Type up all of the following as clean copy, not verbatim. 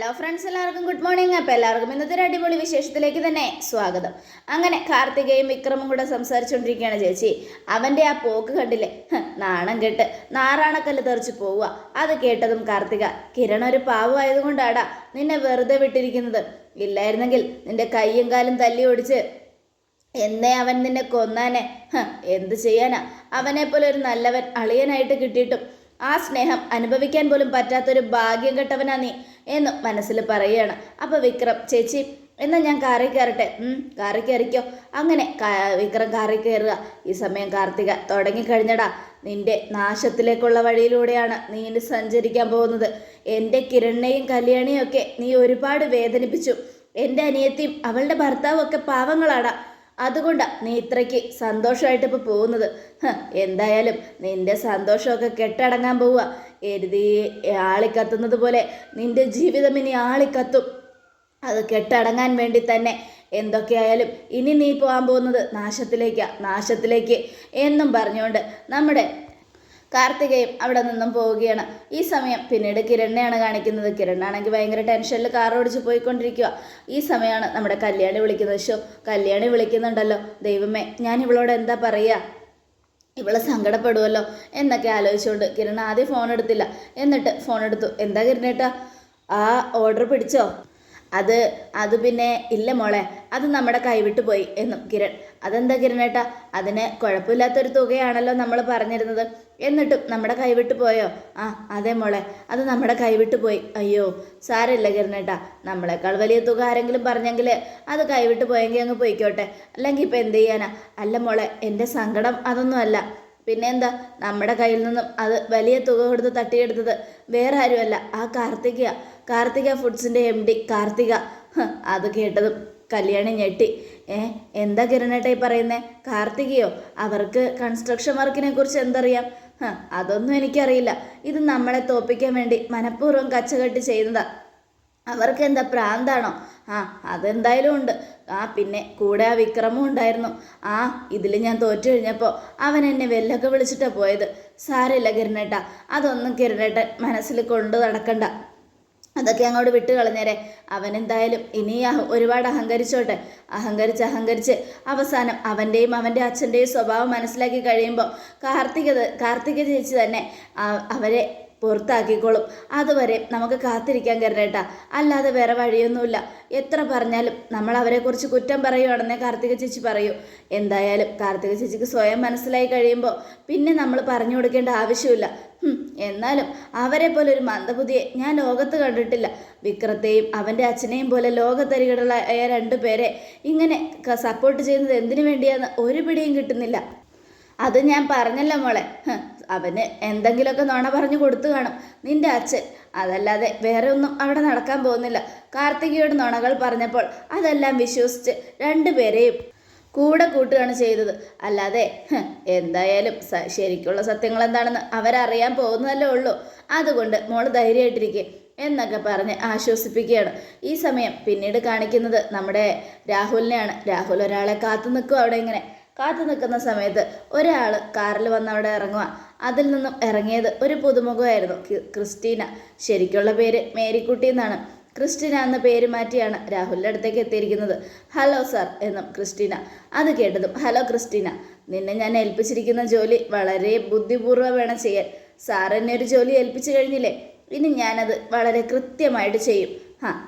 Hello friends, എല്ലാവർക്കും good morning. അപ്പോൾ എല്ലാവർക്കും ഇന്നത്തെ ഒരു അടിപൊളി വിശേഷത്തിലേക്ക് തന്നെ സ്വാഗതം. അങ്ങനെ കാർത്തികയും വിക്രമും കൂടെ സംസാരിച്ചുകൊണ്ടിരിക്കുകയാണ്. ചേച്ചി, അവൻ്റെ ആ പോക്ക് കണ്ടില്ലേ? നാണം കെട്ട് നാറാണക്കല്ല് തെറിച്ച് പോവുക. അത് കേട്ടതും കാർത്തിക, കിരൺ ഒരു പാവമായതുകൊണ്ടാടാ നിന്നെ വെറുതെ വിട്ടിരിക്കുന്നത്. ഇല്ലായിരുന്നെങ്കിൽ നിന്റെ കൈയും കാലും തല്ലി ഓടിച്ച് എന്നേ അവൻ നിന്നെ കൊന്നാനെ. എന്ത് ചെയ്യാനാ, അവനെ പോലെ ഒരു നല്ലവൻ അളിയനായിട്ട് കിട്ടിയിട്ടും ആ സ്നേഹം അനുഭവിക്കാൻ പോലും പറ്റാത്തൊരു ഭാഗ്യം കെട്ടവനാ നീ എന്ന് മനസ്സിൽ പറയുകയാണ്. അപ്പോൾ വിക്രം, ചേച്ചി എന്നാൽ ഞാൻ കാറിൽ കയറട്ടെ. കാറിൽ കയറിക്കോ. അങ്ങനെ വിക്രം കാറിൽ കയറുക. ഈ സമയം കാർത്തിക, തുടങ്ങിക്കഴിഞ്ഞടാ നിന്റെ നാശത്തിലേക്കുള്ള വഴിയിലൂടെയാണ് നീ ഇനി സഞ്ചരിക്കാൻ പോകുന്നത്. എൻ്റെ കിരണിനെയും കല്യാണിയും ഒക്കെ നീ ഒരുപാട് വേദനിപ്പിച്ചു. എൻ്റെ അനിയത്തിയും അവളുടെ ഭർത്താവും ഒക്കെ പാവങ്ങളാടാ. അതുകൊണ്ടാണ് നീ ഇത്രയ്ക്ക് സന്തോഷമായിട്ട് ഇപ്പോൾ പോകുന്നത്. എന്തായാലും നിന്റെ സന്തോഷമൊക്കെ കെട്ടടങ്ങാൻ പോവുക. എരുതി ആളിക്കത്തുന്നത് പോലെ നിന്റെ ജീവിതം ഇനി ആളിക്കത്തും. അത് കെട്ടടങ്ങാൻ വേണ്ടി തന്നെ എന്തൊക്കെയായാലും ഇനി നീ പോകാൻ പോകുന്നത് നാശത്തിലേക്ക് എന്നും പറഞ്ഞുകൊണ്ട് നമ്മുടെ കാർത്തികയും അവിടെ നിന്നും പോവുകയാണ്. ഈ സമയം പിന്നീട് കിരണിനെയാണ് കാണിക്കുന്നത്. കിരണാണെങ്കിൽ ഭയങ്കര ടെൻഷനിൽ കാർ ഓടിച്ച് പോയിക്കൊണ്ടിരിക്കുക. ഈ സമയമാണ് നമ്മുടെ കല്യാണി വിളിക്കുന്നത്. കല്യാണി വിളിക്കുന്നുണ്ടല്ലോ, ദൈവമേ ഞാൻ ഇവളോട് എന്താ പറയുക, ഇവളെ സങ്കടപ്പെടുമല്ലോ എന്നൊക്കെ ആലോചിച്ചുകൊണ്ട് കിരൺ ആദ്യം ഫോൺ എടുത്തില്ല. എന്നിട്ട് ഫോൺ എടുത്തു. എന്താ കിരണേട്ടാ, ആ ഓർഡർ പിടിച്ചോ? അത് പിന്നെ ഇല്ല മോളെ, അത് നമ്മുടെ കൈവിട്ട് പോയി എന്നും കിരൺ. അതെന്താ കിരണേട്ടാ, അതിന് കുഴപ്പമില്ലാത്തൊരു തുകയാണല്ലോ നമ്മൾ പറഞ്ഞിരുന്നത്, എന്നിട്ടും നമ്മുടെ കൈവിട്ട് പോയോ? അതെ മോളെ, അത് നമ്മുടെ കൈവിട്ട് പോയി. അയ്യോ സാരമില്ല കിരണേട്ടാ, നമ്മളെക്കാൾ വലിയ തുക ആരെങ്കിലും പറഞ്ഞെങ്കിൽ അത് കൈവിട്ട് പോയെങ്കിൽ അങ്ങ് പോയിക്കോട്ടെ, അല്ലെങ്കിൽ ഇപ്പം എന്ത് ചെയ്യാനാ? അല്ല മോളെ, എൻ്റെ സങ്കടം അതൊന്നും അല്ല. പിന്നെ എന്താ, നമ്മുടെ കയ്യിൽ നിന്നും അത് വലിയ തുക കൊടുത്ത് തട്ടിയെടുത്തത് വേറെ ആരുമല്ല, ആ കാർത്തിക ഫുഡ്സിൻ്റെ MD കാർത്തിക. അത് കേട്ടതും കല്യാണി ഞെട്ടി. എന്താ കിരണേട്ടാ ഈ പറയുന്നേ? കാർത്തികയോ? അവർക്ക് കൺസ്ട്രക്ഷൻ വർക്കിനെ കുറിച്ച് എന്തറിയാം? അതൊന്നും എനിക്കറിയില്ല. ഇത് നമ്മളെ തോപ്പിക്കാൻ വേണ്ടി മനഃപൂർവ്വം കച്ചകെട്ടി ചെയ്യുന്നതാ. അവർക്ക് എന്താ പ്രാന്താണോ? അതെന്തായാലും ഉണ്ട്. പിന്നെ കൂടെ ആ വിക്രമും ഉണ്ടായിരുന്നു. ഇതിൽ ഞാൻ തോറ്റു കഴിഞ്ഞപ്പോൾ അവൻ എന്നെ വെല്ലൊക്കെ വിളിച്ചിട്ടാണ് പോയത്. സാരമില്ല കിരണേട്ടാ, അതൊന്നും കിരണേട്ടൻ മനസ്സിൽ കൊണ്ടു നടക്കണ്ട. അതൊക്കെ അങ്ങോട്ട് വിട്ട് കളഞ്ഞേരെ. അവനെന്തായാലും ഇനി ഒരുപാട് അഹങ്കരിച്ചോട്ടെ. അഹങ്കരിച്ച് അവസാനം അവൻ്റെയും അവൻ്റെ അച്ഛൻ്റെയും സ്വഭാവം മനസ്സിലാക്കി കഴിയുമ്പോൾ കാർത്തിക ചേച്ചി തന്നെ അവരെ പുറത്താക്കിക്കോളും. അതുവരെ നമുക്ക് കാത്തിരിക്കാൻ കരുതേട്ടാ, അല്ലാതെ വേറെ വഴിയൊന്നുമില്ല. എത്ര പറഞ്ഞാലും നമ്മൾ അവരെക്കുറിച്ച് കുറ്റം പറയുവാണെന്നേ കാർത്തിക ചേച്ചി പറയൂ. എന്തായാലും കാർത്തിക ചേച്ചിക്ക് സ്വയം മനസ്സിലായി കഴിയുമ്പോൾ പിന്നെ നമ്മൾ പറഞ്ഞു കൊടുക്കേണ്ട ആവശ്യമില്ല. എന്നാലും അവരെ പോലെ ഒരു മന്ദബുദ്ധിയെ ഞാൻ ലോകത്ത് കണ്ടിട്ടില്ല. വിക്രത്തെയും അവൻ്റെ അച്ഛനെയും പോലെ ലോകത്തരികളുള്ള രണ്ടുപേരെ ഇങ്ങനെ സപ്പോർട്ട് ചെയ്യുന്നത് എന്തിനു വേണ്ടിയാന്ന് ഒരു പിടിയും കിട്ടുന്നില്ല. അത് ഞാൻ പറഞ്ഞല്ലോ മോളെ, അവന് എന്തെങ്കിലുമൊക്കെ നുണ പറഞ്ഞു കൊടുത്തു കാണും നിന്റെ അച്ഛൻ. അതല്ലാതെ വേറെ ഒന്നും അവിടെ നടക്കാൻ പോകുന്നില്ല. കാർത്തികയോട് നുണകൾ പറഞ്ഞപ്പോൾ അതെല്ലാം വിശ്വസിച്ച് രണ്ടുപേരെയും കൂടെ കൂട്ടുകയാണ് ചെയ്തത്. അല്ലാതെ എന്തായാലും ശരിക്കുള്ള സത്യങ്ങൾ എന്താണെന്ന് അവരറിയാൻ പോകുന്നതല്ലേ ഉള്ളൂ. അതുകൊണ്ട് മോള് ധൈര്യമായിട്ടിരിക്കുക എന്നൊക്കെ പറഞ്ഞ് ആശ്വസിപ്പിക്കുകയാണ്. ഈ സമയം പിന്നീട് കാണിക്കുന്നത് നമ്മുടെ രാഹുലിനെയാണ്. രാഹുൽ ഒരാളെ കാത്തു നിൽക്കും. അവിടെ ഇങ്ങനെ കാത്തു നിൽക്കുന്ന സമയത്ത് ഒരാൾ കാറിൽ വന്ന് അവിടെ ഇറങ്ങുക. അതിൽ നിന്നും ഇറങ്ങിയത് ഒരു പുതുമുഖമായിരുന്നു, ക്രിസ്റ്റീന. ശരിക്കുള്ള പേര് മേരിക്കുട്ടി എന്നാണ്. ക്രിസ്റ്റീന എന്ന പേര് മാറ്റിയാണ് രാഹുലിൻ്റെ അടുത്തേക്ക് എത്തിയിരിക്കുന്നത്. ഹലോ സാർ എന്നും ക്രിസ്റ്റീന. അത് കേട്ടതും, ഹലോ ക്രിസ്റ്റീന, നിന്നെ ഞാൻ ഏൽപ്പിച്ചിരിക്കുന്ന ജോലി വളരെ ബുദ്ധിപൂർവ്വം വേണം ചെയ്യാൻ. സാർ എന്നെ ഒരു ജോലി ഏൽപ്പിച്ചു കഴിഞ്ഞില്ലേ, ഇനി ഞാനത് വളരെ കൃത്യമായിട്ട് ചെയ്യും.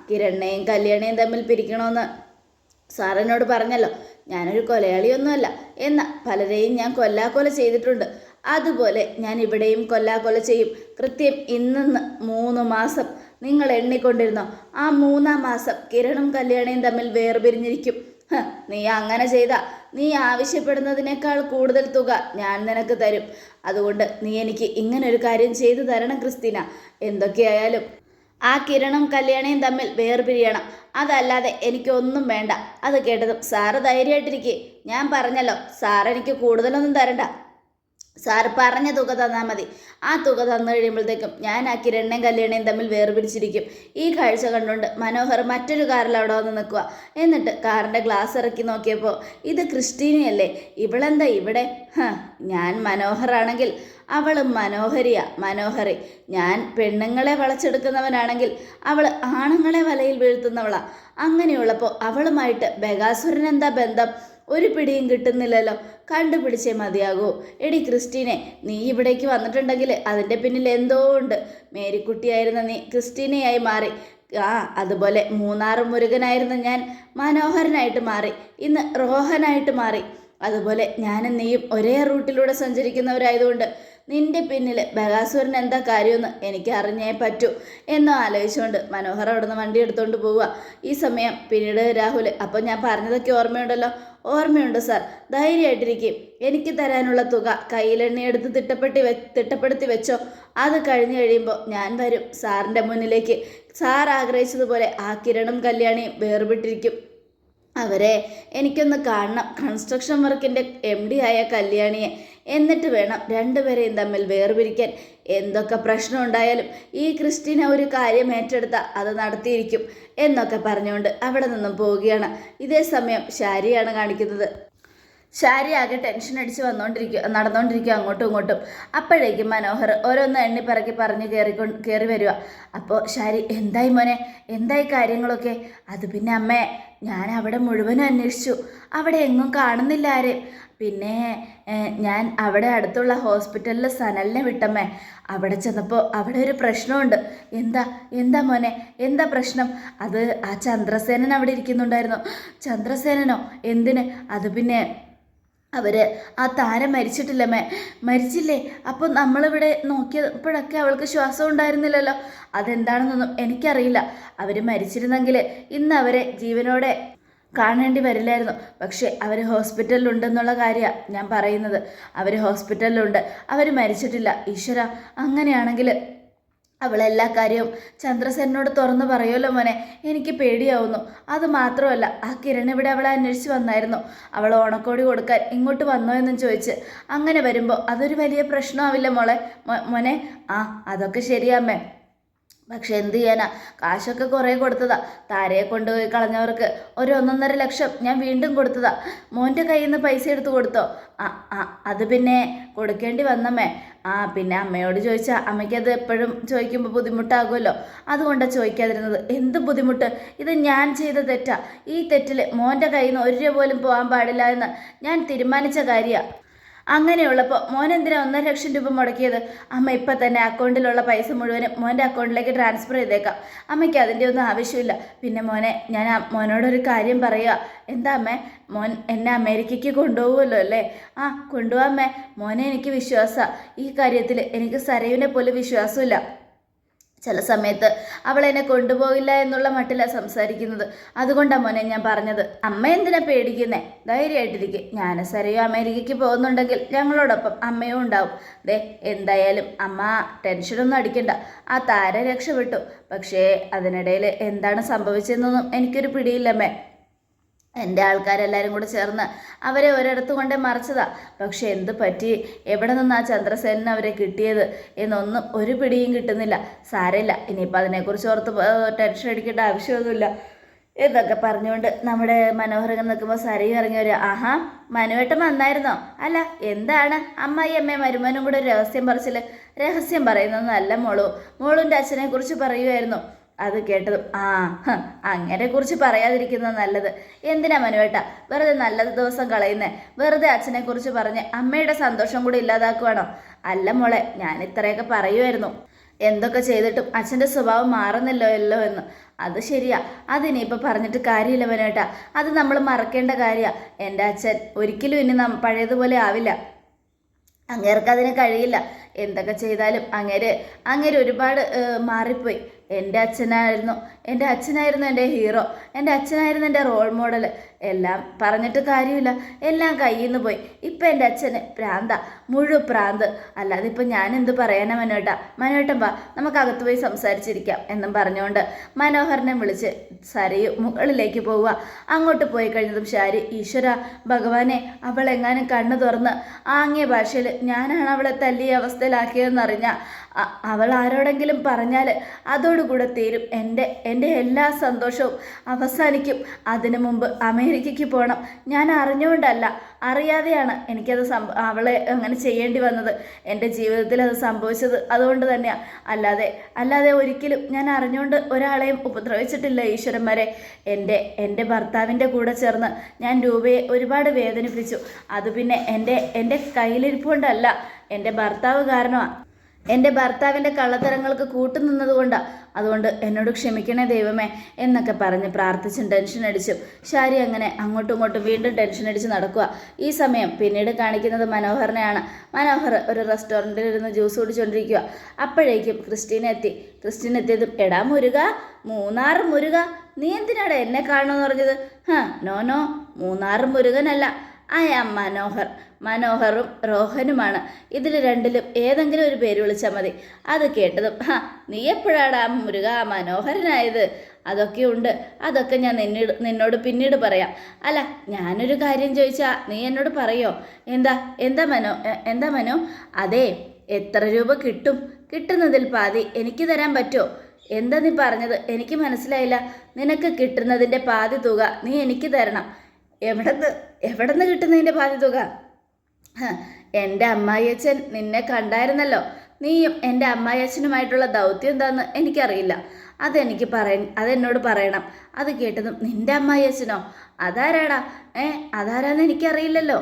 കിരണിനെയും കല്യാണിയും തമ്മിൽ പിരിക്കണമെന്ന് സാറിനോട് പറഞ്ഞല്ലോ. ഞാനൊരു കൊലയാളിയൊന്നുമല്ല, എന്നാൽ പലരെയും ഞാൻ കൊല്ലാക്കൊല ചെയ്തിട്ടുണ്ട്. അതുപോലെ ഞാൻ ഇവിടെയും കൊല്ലാക്കൊല ചെയ്യും. കൃത്യം ഇന്ന് 3 മാസം നിങ്ങൾ എണ്ണിക്കൊണ്ടിരുന്നോ? ആ 3-ാം മാസം കിരണും കല്യാണിയും തമ്മിൽ വേർപിരിഞ്ഞിരിക്കും. നീ അങ്ങനെ ചെയ്താൽ നീ ആവശ്യപ്പെടുന്നതിനേക്കാൾ കൂടുതൽ തുക ഞാൻ നിനക്ക് തരും. അതുകൊണ്ട് നീ എനിക്ക് ഇങ്ങനൊരു കാര്യം ചെയ്തു തരണം ക്രിസ്റ്റീന. എന്തൊക്കെയായാലും ആ കിരണും കല്യാണിയും തമ്മിൽ വേർപിരിയണം. അതല്ലാതെ എനിക്കൊന്നും വേണ്ട. അത് കേട്ടതും, സാറ് ധൈര്യമായിട്ടിരിക്കേ, ഞാൻ പറഞ്ഞല്ലോ സാർ എനിക്ക് കൂടുതലൊന്നും തരണ്ട. സാറ് പറഞ്ഞ തുക തന്നാൽ മതി. ആ തുക തന്നു കഴിയുമ്പോഴത്തേക്കും ഞാൻ ആ കിരണ്ണയും കല്യാണിയും തമ്മിൽ വേർപിരിച്ചിരിക്കും. ഈ കാഴ്ച കണ്ടുകൊണ്ട് മനോഹർ മറ്റൊരു കാറിൽ അവിടെ വന്ന് നിൽക്കുക. എന്നിട്ട് കാറിൻ്റെ ഗ്ലാസ് ഇറക്കി നോക്കിയപ്പോൾ ഇത് ക്രിസ്റ്റീനയല്ലേ, ഇവളെന്താ ഇവിടെ? ഞാൻ മനോഹറാണെങ്കിൽ അവൾ മനോഹരി. ഞാൻ പെണ്ണുങ്ങളെ വളച്ചെടുക്കുന്നവനാണെങ്കിൽ അവൾ ആണുങ്ങളെ വലയിൽ വീഴ്ത്തുന്നവളാ. അങ്ങനെയുള്ളപ്പോൾ അവളുമായിട്ട് ബകാസുരൻ എന്താ ബന്ധം? ഒരു പിടിയും കിട്ടുന്നില്ലല്ലോ. കണ്ടുപിടിച്ചേ മതിയാകൂ. എടി ക്രിസ്റ്റീനെ, നീ ഇവിടേക്ക് വന്നിട്ടുണ്ടെങ്കിൽ അതിൻ്റെ പിന്നിൽ എന്തോ ഉണ്ട്. മേരിക്കുട്ടിയായിരുന്ന നീ ക്രിസ്റ്റീനയായി മാറി. അതുപോലെ മൂന്നാർ മുരുകനായിരുന്ന ഞാൻ മനോഹരനായിട്ട് മാറി. ഇന്ന് റോഹനായിട്ട് മാറി. അതുപോലെ ഞാനും നീയും ഒരേ റൂട്ടിലൂടെ സഞ്ചരിക്കുന്നവരായതുകൊണ്ട് നിന്റെ പിന്നിൽ ബകാസുരൻ എന്താ കാര്യമെന്ന് എനിക്ക് അറിഞ്ഞേ പറ്റൂ എന്ന് ആലോചിച്ചുകൊണ്ട് മനോഹർ അവിടെ നിന്ന് വണ്ടി എടുത്തുകൊണ്ട് പോവുക. ഈ സമയം പിന്നീട് രാഹുൽ, അപ്പോൾ ഞാൻ പറഞ്ഞതൊക്കെ ഓർമ്മയുണ്ടല്ലോ? ഓർമ്മയുണ്ട് സാർ, ധൈര്യമായിട്ടിരിക്കും. എനിക്ക് തരാനുള്ള തുക കയ്യിലെണ്ണയെടുത്ത് തിട്ടപ്പെടുത്തി വെച്ചോ. അത് കഴിഞ്ഞ് കഴിയുമ്പോൾ ഞാൻ വരും സാറിൻ്റെ മുന്നിലേക്ക്. സാർ ആഗ്രഹിച്ചതുപോലെ ആ കിരണും കല്യാണിയും വേർപെട്ടിരിക്കും. അവരെ എനിക്കൊന്ന് കാണണം, കൺസ്ട്രക്ഷൻ വർക്കിൻ്റെ MD ആയ കല്യാണിയെ. എന്നിട്ട് വേണം രണ്ടുപേരെയും തമ്മിൽ വേർപിരിക്കാൻ. എന്തൊക്കെ പ്രശ്നം ഉണ്ടായാലും ഈ ക്രിസ്റ്റീന ഒരു കാര്യം ഏറ്റെടുത്താൽ അത് നടത്തിയിരിക്കും എന്നൊക്കെ പറഞ്ഞുകൊണ്ട് അവിടെ നിന്നും പോവുകയാണ്. ഇതേ സമയം ശാരിയാണ് കാണിക്കുന്നത്. ശാരി ആകെ ടെൻഷൻ അടിച്ച് നടന്നുകൊണ്ടിരിക്കുക അങ്ങോട്ടും ഇങ്ങോട്ടും. അപ്പോഴേക്കും മനോഹർ ഓരോന്ന് എണ്ണിപ്പറക്കി പറഞ്ഞ് കയറി വരിക. അപ്പോൾ ശാരി, എന്തായി മോനെ, എന്തായി കാര്യങ്ങളൊക്കെ? അത് പിന്നെ അമ്മേ, ഞാൻ അവിടെ മുഴുവനും അന്വേഷിച്ചു, അവിടെ എങ്ങും കാണുന്നില്ല ആരെയും. പിന്നെ ഞാൻ അവിടെ അടുത്തുള്ള ഹോസ്പിറ്റലിൽ സനലിനെ വിട്ടമ്മേ. അവിടെ ചെന്നപ്പോൾ അവിടെ ഒരു പ്രശ്നമുണ്ട്. എന്താ മോനെ, എന്താ പ്രശ്നം? അത് ആ ചന്ദ്രസേനൻ അവിടെ ഇരിക്കുന്നുണ്ടായിരുന്നു. ചന്ദ്രസേനനോ? എന്തിന്? അത് പിന്നെ ആ താരം മരിച്ചിട്ടില്ലമ്മേ. മരിച്ചില്ലേ? അപ്പോൾ നമ്മളിവിടെ നോക്കിയപ്പോഴൊക്കെ അവൾക്ക് ശ്വാസം ഉണ്ടായിരുന്നില്ലല്ലോ. അതെന്താണെന്നൊന്നും എനിക്കറിയില്ല. അവർ മരിച്ചിരുന്നെങ്കിൽ ഇന്ന് അവരെ ജീവനോടെ കാണേണ്ടി വരില്ലായിരുന്നു. പക്ഷേ അവർ ഹോസ്പിറ്റലിലുണ്ടെന്നുള്ള കാര്യമാണ് ഞാൻ പറയുന്നത്. അവർ ഹോസ്പിറ്റലിലുണ്ട്, അവർ മരിച്ചിട്ടില്ല. ഈശ്വര, അങ്ങനെയാണെങ്കിൽ അവളെല്ലാ കാര്യവും ചന്ദ്രസേനോട് തുറന്നു പറയുമല്ലോ മോനെ. എനിക്ക് പേടിയാവുന്നു. അത് മാത്രമല്ല, ആ കിരൺ ഇവിടെ അവളെ അന്വേഷിച്ച് വന്നായിരുന്നു. അവൾ ഓണക്കോടി കൊടുക്കാൻ ഇങ്ങോട്ട് വന്നോ എന്നും ചോദിച്ച്. അങ്ങനെ വരുമ്പോൾ അതൊരു വലിയ പ്രശ്നമാവില്ല മോനെ? അതൊക്കെ ശരിയാമ്മേ. പക്ഷെ എന്ത് ചെയ്യാനാ, കാശൊക്കെ കുറേ കൊടുത്തതാ. താരയെ കൊണ്ടുപോയി കളഞ്ഞവർക്ക് 1.5 ലക്ഷം ഞാൻ വീണ്ടും കൊടുത്തതാ. മോൻ്റെ കയ്യിൽ നിന്ന് പൈസ എടുത്ത് കൊടുത്തോ? അത് പിന്നെ കൊടുക്കേണ്ടി വന്നമ്മേ. പിന്നെ അമ്മയോട് ചോദിച്ചാൽ അമ്മയ്ക്കത് എപ്പോഴും ചോദിക്കുമ്പോൾ ബുദ്ധിമുട്ടാകുമല്ലോ, അതുകൊണ്ടാണ് ചോദിക്കാതിരുന്നത്. എന്ത് ബുദ്ധിമുട്ട്? ഇത് ഞാൻ ചെയ്ത തെറ്റാ. ഈ തെറ്റിൽ മോൻ്റെ കയ്യിൽ നിന്ന് 1 രൂപ പോലും പോകാൻ പാടില്ല എന്ന് ഞാൻ തീരുമാനിച്ച കാര്യമാണ്. അങ്ങനെയുള്ളപ്പോൾ മോൻ എന്തിനാ 1.5 ലക്ഷം രൂപ മുടക്കിയത്? അമ്മ ഇപ്പം തന്നെ അക്കൗണ്ടിലുള്ള പൈസ മുഴുവനും മോൻ്റെ അക്കൗണ്ടിലേക്ക് ട്രാൻസ്ഫർ ചെയ്തേക്കാം. അമ്മയ്ക്ക് അതിൻ്റെ ഒന്നും ആവശ്യമില്ല. പിന്നെ മോനെ, ഞാൻ മോനോടൊരു കാര്യം പറയുക. എന്താ അമ്മേ? മോൻ എന്നെ അമേരിക്കയ്ക്ക് കൊണ്ടുപോകുമല്ലോ അല്ലേ? കൊണ്ടുപോകാമേ. മോനെ, എനിക്ക് വിശ്വാസമാണ്. ഈ കാര്യത്തിൽ എനിക്ക് സരയുവിനെ പോലെ വിശ്വാസമില്ല. ചില സമയത്ത് അവളെന്നെ കൊണ്ടുപോകില്ല എന്നുള്ള മട്ടിലാണ് സംസാരിക്കുന്നത്. അതുകൊണ്ടാണ് മോനെ ഞാൻ പറഞ്ഞത്. അമ്മ എന്തിനാ പേടിക്കുന്നേ? ധൈര്യമായിട്ടിരിക്കും. ഞാൻ സരയോ അമേരിക്കയ്ക്ക് പോകുന്നുണ്ടെങ്കിൽ ഞങ്ങളോടൊപ്പം അമ്മയും ഉണ്ടാവും. എന്തായാലും അമ്മ ടെൻഷനൊന്നും അടിക്കണ്ട. ആ താര രക്ഷപ്പെട്ടു. പക്ഷേ അതിനിടയിൽ എന്താണ് സംഭവിച്ചതെന്നൊന്നും എനിക്കൊരു പിടിയില്ലമ്മേ. എൻ്റെ ആൾക്കാരെല്ലാവരും കൂടെ ചേർന്ന് അവരെ ഒരിടത്ത് കൊണ്ടേ മറിച്ചതാ. പക്ഷെ എന്ത് പറ്റി, എവിടെ നിന്നാ ചന്ദ്രസേനന് അവരെ കിട്ടിയത് എന്നൊന്നും ഒരു പിടിയും കിട്ടുന്നില്ല. സാരമില്ല, ഇനിയിപ്പോൾ അതിനെക്കുറിച്ച് ഓർത്ത് ടെൻഷൻ അടിക്കേണ്ട ആവശ്യമൊന്നുമില്ല എന്നൊക്കെ പറഞ്ഞുകൊണ്ട് നമ്മുടെ മനോഹരങ്ങൾ നിൽക്കുമ്പോൾ സരയും ഇറങ്ങി വരിക. മനുവേട്ടൻ വന്നായിരുന്നോ? അല്ല, എന്താണ് അമ്മായി അമ്മയും മരുമോനും കൂടെ രഹസ്യം പറയുന്നത്? നല്ല മോളുൻ്റെ അച്ഛനെ കുറിച്ച് പറയുമായിരുന്നു. അത് കേട്ടതും അങ്ങനെ കുറിച്ച് പറയാതിരിക്കുന്നത് നല്ലത്. എന്തിനാ മനുവേട്ട വെറുതെ നല്ല ദിവസം കളയുന്നേ? വെറുതെ അച്ഛനെ കുറിച്ച് പറഞ്ഞ് അമ്മയുടെ സന്തോഷം കൂടി ഇല്ലാതാക്കുവാണോ? അല്ല മോളെ, ഞാൻ ഇത്രയൊക്കെ പറയുമായിരുന്നു. എന്തൊക്കെ ചെയ്തിട്ടും അച്ഛൻ്റെ സ്വഭാവം മാറുന്നില്ലല്ലോ എന്ന്. അത് ശരിയാ, അതിനിപ്പോൾ പറഞ്ഞിട്ട് കാര്യമില്ല മനുവേട്ട. അത് നമ്മൾ മറക്കേണ്ട കാര്യമാണ്. എൻ്റെ അച്ഛൻ ഒരിക്കലും ഇനി പഴയതുപോലെ ആവില്ല. അങ്ങേർക്ക് അതിന് കഴിയില്ല. എന്തൊക്കെ ചെയ്താലും അങ്ങേര് ഒരുപാട് മാറിപ്പോയി. എൻ്റെ അച്ഛനായിരുന്നു എൻ്റെ ഹീറോ, എൻ്റെ അച്ഛനായിരുന്നു എൻ്റെ റോൾ മോഡൽ. എല്ലാം പറഞ്ഞിട്ട് കാര്യമില്ല, എല്ലാം കയ്യിൽ നിന്ന് പോയി. ഇപ്പം എൻ്റെ അച്ഛന് പ്രാന്ത, പ്രാന്ത്. അല്ലാതെ ഇപ്പം ഞാൻ എന്ത് പറയാനാ മനോട്ടൻ വാ, നമുക്കകത്ത് പോയി സംസാരിച്ചിരിക്കാം എന്നും പറഞ്ഞുകൊണ്ട് മനോഹരനെ വിളിച്ച് സരയു മുകളിലേക്ക് പോവുക. അങ്ങോട്ട് പോയി കഴിഞ്ഞതും ശാരി, ഈശ്വര ഭഗവാനെ, അവളെങ്ങാനും കണ്ണു തുറന്ന് ആംഗ്യ ഭാഷയിൽ ഞാനാണ് അവളെ തല്ലിയ അവസ്ഥയിലാക്കിയതെന്നറിഞ്ഞാൽ അവൾ ആരോടെങ്കിലും പറഞ്ഞാൽ അതോടുകൂടെ തീരും എൻ്റെ എല്ലാ സന്തോഷവും അവസാനിക്കും. അതിനു മുമ്പ് അമേരിക്കയ്ക്ക് പോകണം. ഞാൻ അറിഞ്ഞുകൊണ്ടല്ല, അറിയാതെയാണ് എനിക്കത് അവളെ അങ്ങനെ ചെയ്യേണ്ടി വന്നത്. എൻ്റെ ജീവിതത്തിൽ അത് സംഭവിച്ചത് അതുകൊണ്ട് തന്നെയാണ്. അല്ലാതെ ഒരിക്കലും ഞാൻ അറിഞ്ഞുകൊണ്ട് ഒരാളെയും ഉപദ്രവിച്ചിട്ടില്ല ഈശ്വരന്മാരെ. എൻ്റെ ഭർത്താവിൻ്റെ കൂടെ ചേർന്ന് ഞാൻ രൂപയെ ഒരുപാട് വേദനിപ്പിച്ചു. അത് പിന്നെ എൻ്റെ കയ്യിലിരിപ്പുകൊണ്ടല്ല, എൻ്റെ ഭർത്താവ് കാരണമാണ്. എൻ്റെ ഭർത്താവിൻ്റെ കള്ളത്തരങ്ങൾക്ക് കൂട്ടുനിന്നതുകൊണ്ടാണ്. അതുകൊണ്ട് എന്നോട് ക്ഷമിക്കണേ ദൈവമേ എന്നൊക്കെ പറഞ്ഞ് പ്രാർത്ഥിച്ചും ടെൻഷൻ അടിച്ചും ശാരി അങ്ങനെ അങ്ങോട്ടും ഇങ്ങോട്ടും വീണ്ടും ടെൻഷൻ അടിച്ച് നടക്കുക. ഈ സമയം പിന്നീട് കാണിക്കുന്നത് മനോഹറിനെയാണ്. മനോഹർ ഒരു റെസ്റ്റോറൻറ്റിൽ ഇരുന്ന് ജ്യൂസ് കുടിച്ചുകൊണ്ടിരിക്കുക. അപ്പോഴേക്കും ക്രിസ്റ്റീന എത്തിയതും എടാ മുരുക, മൂന്നാർ മുരുക, നീ എന്തിനാടാ എന്നെ കാണുമെന്ന് പറഞ്ഞത്? നോ മൂന്നാർ മുരുകനല്ല, മനോഹറും റോഹനുമാണ്. ഇതിൽ രണ്ടിലും ഏതെങ്കിലും ഒരു പേര് വിളിച്ചാൽ മതി. അത് കേട്ടതും നീ എപ്പോഴാടാ മുരുക മനോഹരനായത്? അതൊക്കെ ഞാൻ നിന്നോട് പിന്നീട് പറയാം. അല്ല, ഞാനൊരു കാര്യം ചോദിച്ചാൽ നീ എന്നോട് പറയോ? എന്താ മനോ? അതെ, എത്ര രൂപ കിട്ടും? കിട്ടുന്നതിൽ പാതി എനിക്ക് തരാൻ പറ്റുമോ? എന്താ നീ പറഞ്ഞത്? എനിക്ക് മനസ്സിലായില്ല. നിനക്ക് കിട്ടുന്നതിൻ്റെ പാതി തുക നീ എനിക്ക് തരണം. എവിടെന്ന് കിട്ടുന്നതിൻ്റെ പാതി തുക? എൻ്റെ അമ്മായിയച്ഛൻ നിന്നെ കണ്ടായിരുന്നല്ലോ. നീയും എൻ്റെ അമ്മായിയച്ഛനുമായിട്ടുള്ള ദൗത്യം എന്താണെന്ന് എനിക്കറിയില്ല. അതെന്നോട് പറയണം. അത് കേട്ടതും നിൻ്റെ അമ്മായിയച്ഛനോ? അതാരാടാ? അതാരാന്ന് എനിക്കറിയില്ലല്ലോ.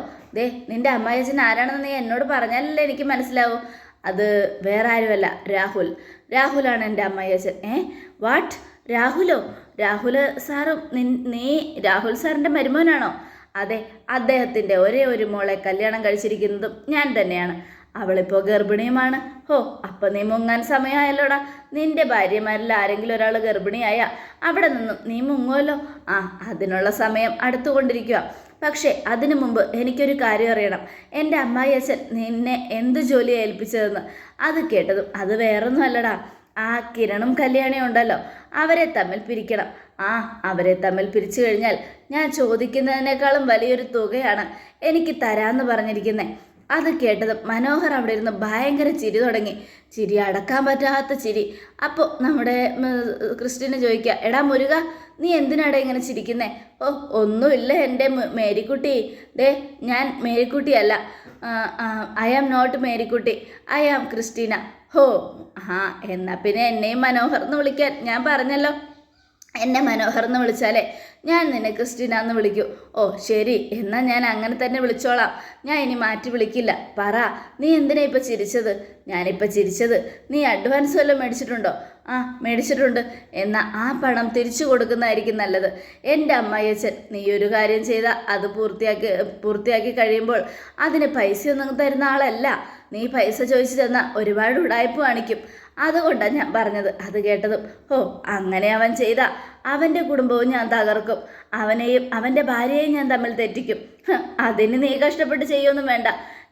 നിൻ്റെ അമ്മായിയച്ഛൻ ആരാണെന്ന് നീ എന്നോട് പറഞ്ഞാലല്ലേ എനിക്ക് മനസ്സിലാവൂ. അത് വേറെ ആരുമല്ല, രാഹുലാണ് എൻ്റെ അമ്മായിയച്ഛൻ. വാട്ട്? രാഹുലോ? രാഹുൽ സാറും നീ രാഹുൽ സാറിൻ്റെ മരുമോനാണോ? അതെ, അദ്ദേഹത്തിൻ്റെ ഒരേ ഒരു മോളെ കല്യാണം കഴിച്ചിരിക്കുന്നതും ഞാൻ തന്നെയാണ്. അവളിപ്പോൾ ഗർഭിണിയുമാണ്. അപ്പം നീ മുങ്ങാൻ സമയമായല്ലോടാ. നിന്റെ ഭാര്യമാരിൽ ആരെങ്കിലും ഒരാൾ ഗർഭിണിയായ അവിടെ നിന്നും നീ മുങ്ങുമല്ലോ. അതിനുള്ള സമയം അടുത്തുകൊണ്ടിരിക്കുക. പക്ഷേ അതിനു മുമ്പ് എനിക്കൊരു കാര്യം അറിയണം. എൻ്റെ അമ്മായിയച്ഛൻ നിന്നെ എന്ത് ജോലിയാണ് ഏൽപ്പിച്ചതെന്ന്. അത് കേട്ടതും അത് വേറൊന്നും അല്ലടാ, ആ കിരണും കല്യാണിയും ഉണ്ടല്ലോ, അവരെ തമ്മിൽ പിരിക്കണം. അവരെ തമ്മിൽ പിരിച്ചു കഴിഞ്ഞാൽ ഞാൻ ചോദിക്കുന്നതിനേക്കാളും വലിയൊരു തുകയാണ് എനിക്ക് തരാമെന്ന് പറഞ്ഞിരിക്കുന്നത്. അത് കേട്ടതും മനോഹർ അവിടെ ഇരുന്ന് ഭയങ്കര ചിരി തുടങ്ങി. ചിരി അടക്കാൻ പറ്റാത്ത ചിരി. അപ്പോൾ നമ്മുടെ ക്രിസ്റ്റീന ചോദിക്കുക, എടാ മുരുക, നീ എന്തിനാടാ ഇങ്ങനെ ചിരിക്കുന്നേ? ഒന്നുമില്ല എൻ്റെ മേരിക്കുട്ടി. ഞാൻ മേരിക്കുട്ടിയല്ല. I am not Marykutty, I am Christina. എന്നാൽ പിന്നെ എന്നെയും മനോഹർ എന്ന് വിളിക്കാൻ ഞാൻ പറഞ്ഞല്ലോ. എന്നെ മനോഹർ എന്ന് വിളിച്ചാലേ ഞാൻ നിന്നെ ക്രിസ്റ്റീന എന്ന് വിളിക്കൂ. ശരി, എന്നാൽ ഞാൻ അങ്ങനെ തന്നെ വിളിച്ചോളാം. ഞാൻ ഇനി മാറ്റി വിളിക്കില്ല. പറ, നീ എന്തിനാ ഇപ്പം ചിരിച്ചത്? ഞാനിപ്പോൾ ചിരിച്ചത് നീ അഡ്വാൻസ് വല്ലതും മേടിച്ചിട്ടുണ്ടോ? മേടിച്ചിട്ടുണ്ട്. എന്നാൽ ആ പണം തിരിച്ചു കൊടുക്കുന്നതായിരിക്കും നല്ലത്. എൻ്റെ അമ്മായിയച്ഛൻ നീ ഒരു കാര്യം ചെയ്താൽ അത് പൂർത്തിയാക്കി കഴിയുമ്പോൾ അതിന് പൈസയൊന്നും തരുന്ന ആളല്ല. നീ പൈസ ചോദിച്ചു തന്നാൽ ഒരുപാട് ഉടായ്പ കാണിക്കും. അതുകൊണ്ടാണ് ഞാൻ പറഞ്ഞത്. അത് കേട്ടതും അങ്ങനെ അവൻ ചെയ്ത അവൻ്റെ കുടുംബവും ഞാൻ തകർക്കും. അവനെയും അവൻ്റെ ഭാര്യയെയും ഞാൻ തമ്മിൽ തെറ്റിക്കും. അതിന് നീ കഷ്ടപ്പെട്ട് ചെയ്യൊന്നും വേണ്ട.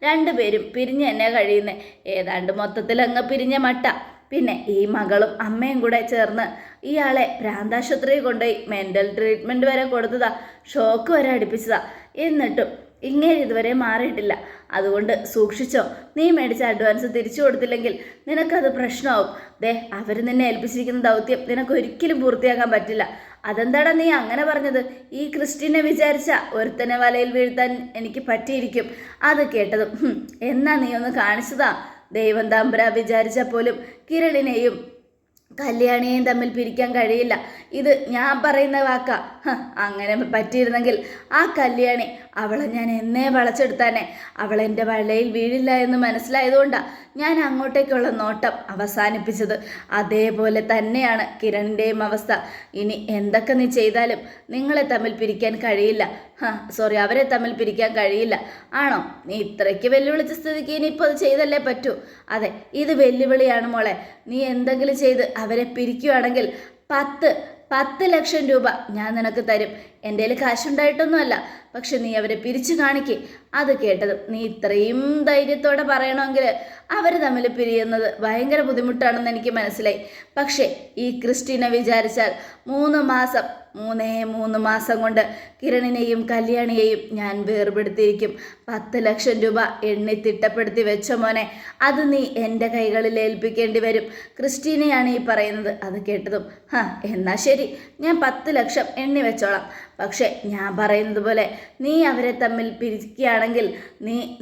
രണ്ടുപേരും പിരിഞ്ഞ് തന്നെ കഴിയുന്നേ. ഏതാണ്ട് മൊത്തത്തിൽ അങ്ങ് പിരിഞ്ഞ മട്ട. പിന്നെ ഈ മകളും അമ്മയും കൂടെ ചേർന്ന് ഇയാളെ ഭ്രാന്താശുപത്രിയിൽ കൊണ്ടുപോയി മെൻ്റൽ ട്രീറ്റ്മെൻറ്റ് വരെ കൊടുത്തതാ, ഷോക്ക് വരെ അടുപ്പിച്ചതാ. എന്നിട്ടും ഇങ്ങനെ ഇതുവരെ മാറിയിട്ടില്ല. അതുകൊണ്ട് സൂക്ഷിച്ചോ. നീ മേടിച്ച അഡ്വാൻസ് തിരിച്ചു കൊടുത്തില്ലെങ്കിൽ നിനക്കത് പ്രശ്നമാവും. അവർ നിന്നെ ഏൽപ്പിച്ചിരിക്കുന്ന ദൗത്യം നിനക്ക് ഒരിക്കലും പൂർത്തിയാക്കാൻ പറ്റില്ല. അതെന്താടാ നീ അങ്ങനെ പറഞ്ഞത്? ഈ ക്രിസ്റ്റീനെ വിചാരിച്ച ഒരുത്തനെ വലയിൽ വീഴ്ത്താൻ എനിക്ക് പറ്റിയിരിക്കും. അത് കേട്ടതും എന്നാ നീ ഒന്ന് കാണിച്ചതാ. ദൈവം തമ്പുരാ വിചാരിച്ചാൽ പോലും കിരണിനെയും കല്യാണിയെയും തമ്മിൽ പിരിക്കാൻ കഴിയില്ല. ഇത് ഞാൻ പറയുന്ന വാക്കാ. അങ്ങനെ പറ്റിയിരുന്നെങ്കിൽ ആ കല്യാണി അവളെ ഞാൻ എന്നേ വളച്ചെടുത്താനെ. അവളെൻ്റെ വലയിൽ വീഴില്ല എന്ന് മനസ്സിലായതുകൊണ്ടാണ് ഞാൻ അങ്ങോട്ടേക്കുള്ള നോട്ടം അവസാനിപ്പിച്ചത്. അതേപോലെ തന്നെയാണ് കിരണിൻ്റെയും അവസ്ഥ. ഇനി എന്തൊക്കെ നീ ചെയ്താലും നിങ്ങളെ തമ്മിൽ പിരിക്കാൻ കഴിയില്ല. അവരെ തമ്മിൽ പിരിക്കാൻ കഴിയില്ല. ആണോ? നീ ഇത്രയ്ക്ക് വെല്ലുവിളിച്ച സ്ഥിതിക്ക് ഇനിയിപ്പോൾ അത് ചെയ്തല്ലേ പറ്റൂ. അതെ, ഇത് വെല്ലുവിളിയാണ് മോളെ. നീ എന്തെങ്കിലും ചെയ്ത് അവരെ പിരിക്കുകയാണെങ്കിൽ 10 ലക്ഷം രൂപ ഞാൻ നിനക്ക് തരും. എൻ്റെ കയ്യിൽ കാശുണ്ടായിട്ടൊന്നുമല്ല, പക്ഷെ നീ അവരെ പിരിച്ചു കാണിക്കേ. അത് കേട്ടതും നീ ഇത്രയും ധൈര്യത്തോടെ പറയണമെങ്കിൽ അവർ തമ്മിൽ പിരിയുന്നത് ഭയങ്കര ബുദ്ധിമുട്ടാണെന്ന് എനിക്ക് മനസ്സിലായി. പക്ഷേ ഈ ക്രിസ്റ്റീന വിചാരിച്ചാൽ 3 മാസം കൊണ്ട് കിരണിനെയും കല്യാണിയെയും ഞാൻ വേർപെടുത്തിയിരിക്കും. 10 ലക്ഷം രൂപ എണ്ണി തിട്ടപ്പെടുത്തി വെച്ച മോനെ, അത് നീ എൻ്റെ കൈകളിൽ ഏൽപ്പിക്കേണ്ടി വരും. ക്രിസ്റ്റീനയാണ് ഈ പറയുന്നത്. അത് കേട്ടതും എന്നാ ശരി, ഞാൻ 10 ലക്ഷം എണ്ണി വെച്ചോളാം. പക്ഷെ ഞാൻ പറയുന്നത് പോലെ നീ അവരെ തമ്മിൽ പിരിക്കുകയാണെങ്കിൽ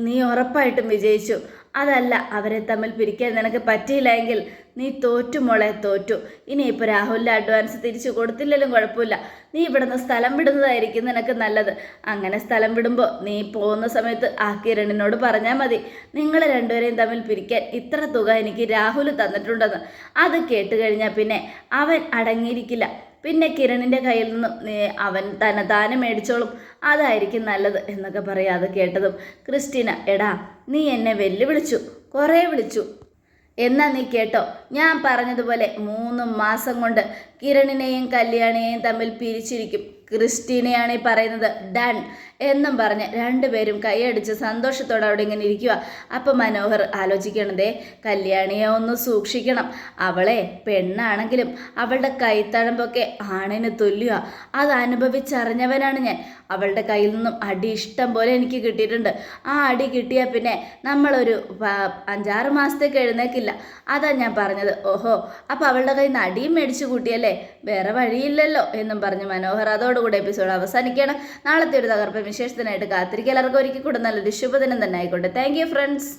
നീ ഉറപ്പായിട്ടും വിജയിച്ചു. അതല്ല, അവരെ തമ്മിൽ പിരിക്കാൻ നിനക്ക് പറ്റിയില്ല എങ്കിൽ നീ തോറ്റു മോളെ, തോറ്റു. ഇനിയിപ്പോൾ രാഹുലിൻ്റെ അഡ്വാൻസ് തിരിച്ചു കൊടുത്തില്ലെങ്കിലും കുഴപ്പമില്ല. നീ ഇവിടുന്ന് സ്ഥലം വിടുന്നതായിരിക്കും നിനക്ക് നല്ലത്. അങ്ങനെ സ്ഥലം വിടുമ്പോൾ നീ പോകുന്ന സമയത്ത് ആ കിരണിനോട് പറഞ്ഞാൽ മതി, നിങ്ങൾ രണ്ടുപേരെയും തമ്മിൽ പിരിക്കാൻ ഇത്ര തുക എനിക്ക് രാഹുൽ തന്നിട്ടുണ്ടെന്ന്. അത് കേട്ട് കഴിഞ്ഞാൽ പിന്നെ അവൻ അടങ്ങിയിരിക്കില്ല. പിന്നെ കിരണിൻ്റെ കയ്യിൽ നിന്നും അവൻ താനെ മേടിച്ചോളും. അതായിരിക്കും നല്ലത് എന്നൊക്കെ പറയാം. അത് കേട്ടതും ക്രിസ്റ്റീന, എടാ നീ എന്നെ വെല്ലുവിളിച്ചു, കുറേ വിളിച്ചു. എന്നാ നീ കേട്ടോ, ഞാൻ പറഞ്ഞതുപോലെ 3 മാസം കൊണ്ട് കിരണിനെയും കല്യാണിയെയും തമ്മിൽ പിരിച്ചിരിക്കും. ക്രിസ്റ്റീനയാണ് ഈ പറയുന്നത്. ഡൺ എന്നും പറഞ്ഞ് രണ്ടുപേരും കൈയടിച്ച് സന്തോഷത്തോടെ അവിടെ ഇങ്ങനെ ഇരിക്കുക. അപ്പം മനോഹർ ആലോചിക്കണതേ, കല്യാണിയെ ഒന്ന് സൂക്ഷിക്കണം. അവളെ പെണ്ണാണെങ്കിലും അവളുടെ കൈത്തഴമ്പൊക്കെ ആണിന് തുല്യ. അത് അനുഭവിച്ചറിഞ്ഞവനാണ് ഞാൻ. അവളുടെ കയ്യിൽ നിന്നും അടി ഇഷ്ടം പോലെ എനിക്ക് കിട്ടിയിട്ടുണ്ട്. ആ അടി കിട്ടിയാൽ പിന്നെ നമ്മളൊരു 5-6 മാസത്തേക്ക് എഴുന്നേക്കില്ല. അതാ ഞാൻ പറഞ്ഞത്. ഓഹോ, അപ്പം അവളുടെ കയ്യിൽ നിന്ന് അടിയും മേടിച്ചു കൂട്ടിയല്ലേ, വേറെ വഴിയില്ലല്ലോ എന്നും പറഞ്ഞ് മനോഹർ അതോടുകൂടി എപ്പിസോഡ് അവസാനിക്കുകയാണ്. നാളത്തെ ഒരു തകർപ്പൻ വിശേഷത്തിനായിട്ട് കാത്തിരിക്കുക. എല്ലാവർക്കും ഒരിക്കൽ കൂടെ നല്ലൊരു ശുഭദിനം തന്നെ ആയിക്കോട്ടെ. Thank you friends.